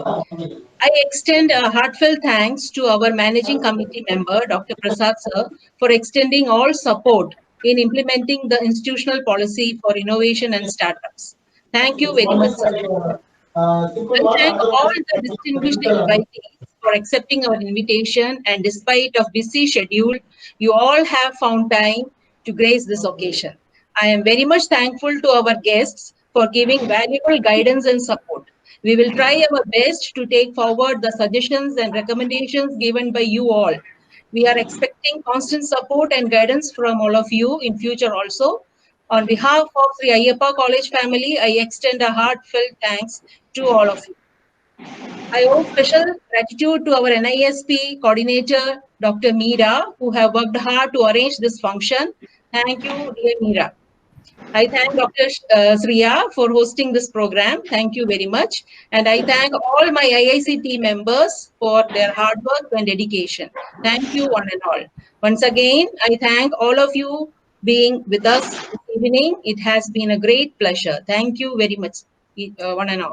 I extend a heartfelt thanks to our Managing Committee member, Dr. Prasad sir, for extending all support in implementing the institutional policy for innovation and startups. Thank you very much, sir. I thank all the distinguished invitees for accepting our invitation, and despite of busy schedule, you all have found time to grace this occasion. I am very much thankful to our guests for giving valuable guidance and support. We will try our best to take forward the suggestions and recommendations given by you all. We are expecting constant support and guidance from all of you in future also. On behalf of the Ayyappa College family, I extend a heartfelt thanks to all of you. I owe special gratitude to our NISP coordinator, Dr. Meera, who have worked hard to arrange this function. Thank you, dear Meera. I thank Dr. Sriya for hosting this program. Thank you very much. And I thank all my IIC team members for their hard work and dedication. Thank you, one and all. Once again, I thank all of you being with us this evening. It has been a great pleasure. Thank you very much, one and all.